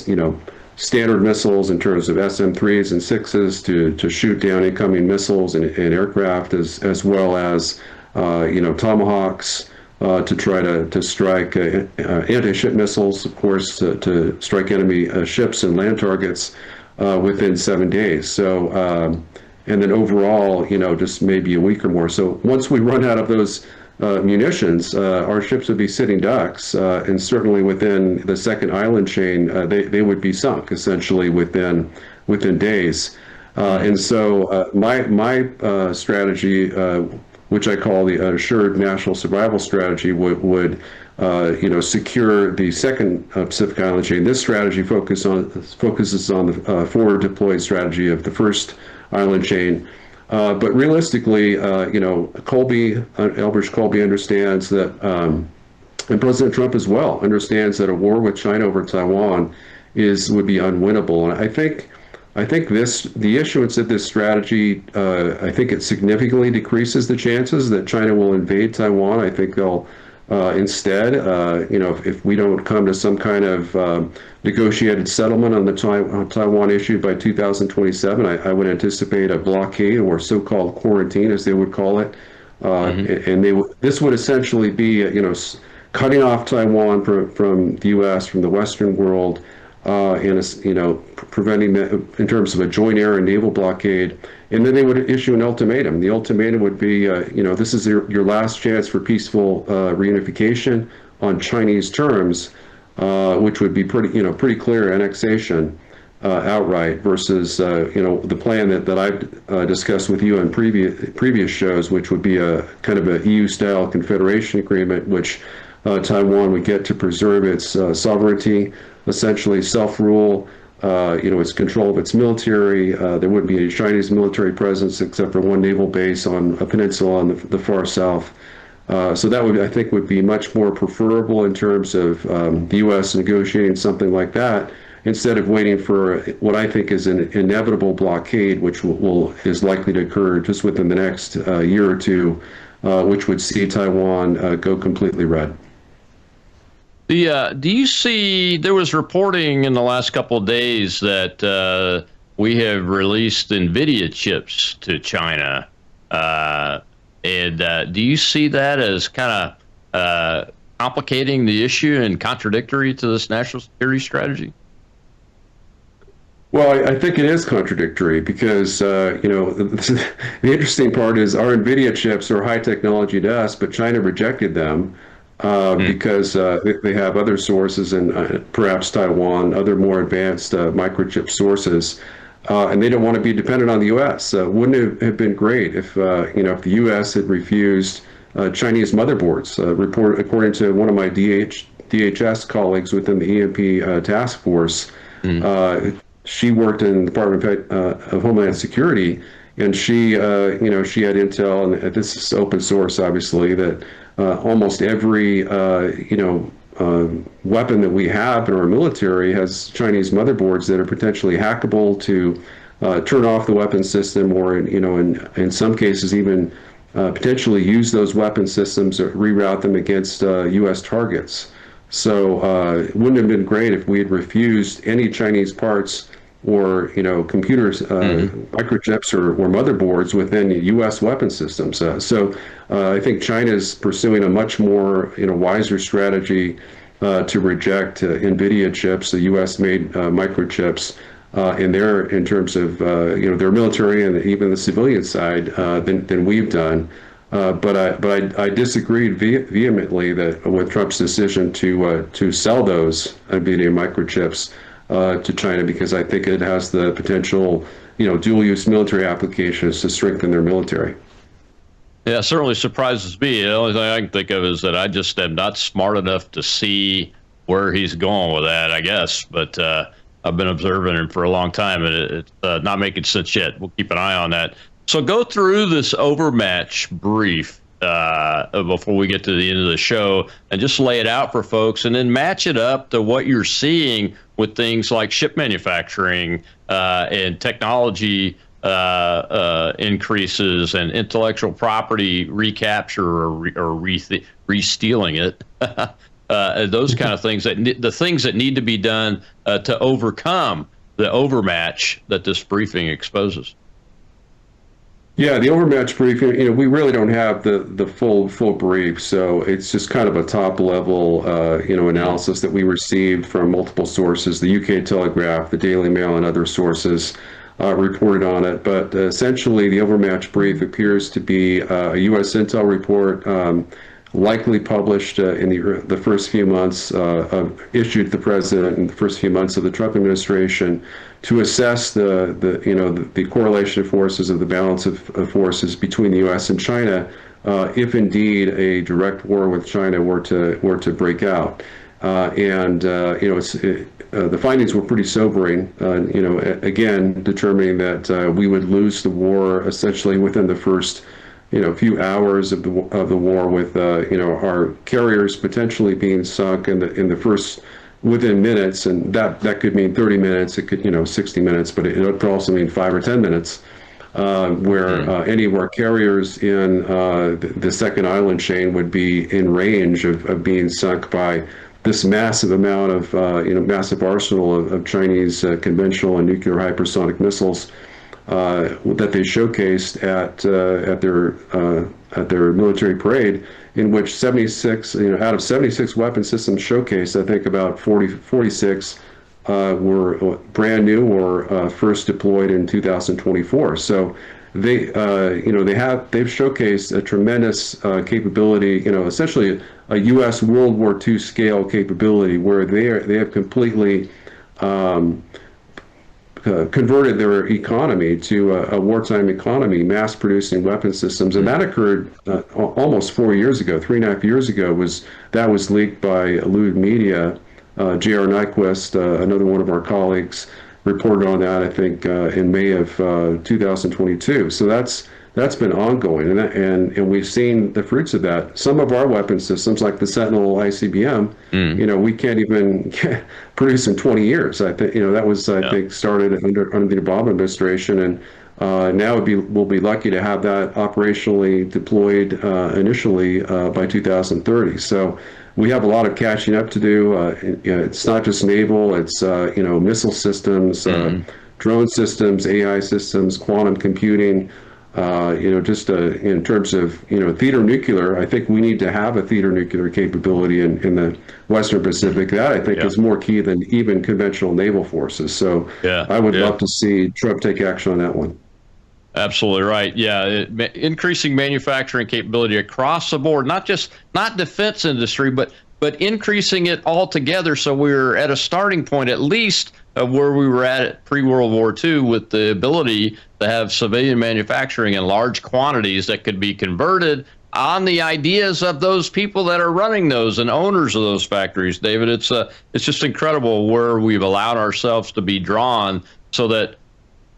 standard missiles in terms of SM-3s and 6s to shoot down incoming missiles and aircraft, as well as Tomahawks. To try to strike anti-ship missiles, of course, to strike enemy ships and land targets within 7 days. So, and then overall, just maybe a week or more. So once we run out of those munitions, our ships would be sitting ducks, and certainly within the second island chain, they would be sunk essentially within days. And so my strategy, which I call the assured national survival strategy, would secure the second Pacific Island chain. This strategy focuses on the forward deployed strategy of the first island chain. But realistically, Elbridge Colby understands that, and President Trump as well understands that a war with China over Taiwan would be unwinnable. And I think the issuance of this strategy, I think it significantly decreases the chances that China will invade Taiwan. I think they'll instead, if we don't come to some kind of negotiated settlement on the Taiwan issue by 2027, I would anticipate a blockade or so-called quarantine, as they would call it, and this would essentially be, cutting off Taiwan from the U.S., from the Western world. Preventing that in terms of a joint air and naval blockade, and then they would issue an ultimatum. The ultimatum would be, this is your last chance for peaceful reunification on Chinese terms, which would be pretty clear annexation outright versus the plan that I've discussed with you on previous shows, which would be a kind of a EU-style confederation agreement, which Taiwan would get to preserve its sovereignty, essentially self-rule, its control of its military. There wouldn't be any Chinese military presence except for one naval base on a peninsula on the far south. So that I think would be much more preferable in terms of the U.S. negotiating something like that, instead of waiting for what I think is an inevitable blockade, which is likely to occur just within the next year or two, which would see Taiwan go completely red. Do you see, there was reporting in the last couple of days that we have released NVIDIA chips to China. And do you see that as kind of complicating the issue and contradictory to this national security strategy? Well, I think it is contradictory because, the interesting part is our NVIDIA chips are high technology to us, but China rejected them. Because they have other sources, and perhaps Taiwan, other more advanced microchip sources, and they don't want to be dependent on the U.S. Wouldn't it have been great if the U.S. had refused Chinese motherboards? According to one of my DHS colleagues within the EMP task force, she worked in the Department of Homeland Security, and she had intel, and this is open source, obviously, that almost every weapon that we have in our military has Chinese motherboards that are potentially hackable to turn off the weapon system, or in some cases even potentially use those weapon systems or reroute them against U.S. targets. So it wouldn't have been great if we had refused any Chinese parts or computers, microchips or motherboards within U.S. weapon systems. So I think China is pursuing a much more wiser strategy to reject NVIDIA chips, the U.S.-made microchips, in terms of their military and even the civilian side than we've done. But I disagreed vehemently with Trump's decision to sell those NVIDIA microchips to China, because I think it has the potential, dual-use military applications to strengthen their military. Yeah, it certainly surprises me. The only thing I can think of is that I just am not smart enough to see where he's going with that, I guess. But I've been observing him for a long time, and it's not making sense yet. We'll keep an eye on that. So go through this overmatch brief before we get to the end of the show and just lay it out for folks and then match it up to what you're seeing with things like chip manufacturing and technology increases and intellectual property recapture or re-stealing it. Those kind of things, the things that need to be done to overcome the overmatch that this briefing exposes. Yeah, the overmatch briefing, we really don't have the full brief, so it's just kind of a top level, analysis that we received from multiple sources. The UK Telegraph, the Daily Mail, and other sources reported on it. But essentially, the overmatch brief appears to be a U.S. intel report, likely published in the first few months, issued to the president in the first few months of the Trump administration, to assess the correlation of forces, of the balance of forces between the U.S. and China, if indeed a direct war with China were to break out. The findings were pretty sobering. Again, determining that we would lose the war essentially within the first few hours of the war, with our carriers potentially being sunk in the first within minutes, and that could mean 30 minutes, it could 60 minutes, but it could also mean 5 or 10 minutes, where any of our carriers in the second island chain would be in range of being sunk by this massive amount of massive arsenal of Chinese conventional and nuclear hypersonic missiles that they showcased at their military parade, in which 76 out of 76 weapon systems showcased, I think about 46 were brand new or first deployed in 2024. So they've showcased a tremendous capability, essentially a U.S. World War II scale capability, where they have completely converted their economy to a wartime economy, mass producing weapon systems. And that occurred almost 4 years ago, 3.5 years ago, was leaked by Lewd Media. J.R. Nyquist, another one of our colleagues, reported on that, I think, in May of 2022. So that's been ongoing, and we've seen the fruits of that. Some of our weapon systems, like the Sentinel ICBM, we can't even produce in 20 years. I think that was think started under the Obama administration, and now we'll be lucky to have that operationally deployed initially by 2030. So we have a lot of catching up to do. It's not just naval; it's missile systems, drone systems, AI systems, quantum computing. Just in terms of theater nuclear, I think we need to have a theater nuclear capability in the Western Pacific. That I think is more key than even conventional naval forces. So I would love to see Trump take action on that one. Absolutely right. Yeah, increasing manufacturing capability across the board, not defense industry, but increasing it altogether. So we're at a starting point, at least where we were at pre-World War II, with the ability to have civilian manufacturing in large quantities that could be converted on the ideas of those people that are running those and owners of those factories. David, it's just incredible where we've allowed ourselves to be drawn, so that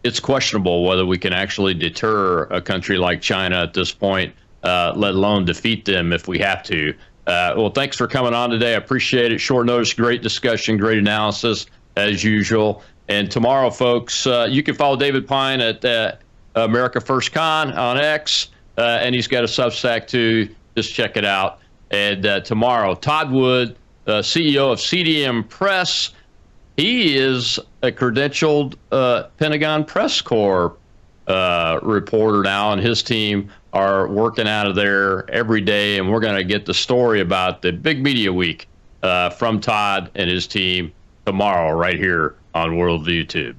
it's questionable whether we can actually deter a country like China at this point, let alone defeat them if we have to. Well, thanks for coming on today. I appreciate it. Short notice, great discussion, great analysis as usual. And tomorrow, folks, you can follow David Pine at America First Con on X, and he's got a Substack too. Just check it out. And tomorrow, Todd Wood, CEO of CDM Press. He is a credentialed Pentagon Press Corps reporter now, and his team are working out of there every day. And we're going to get the story about the big media week from Todd and his team tomorrow right here on Worldview Tube.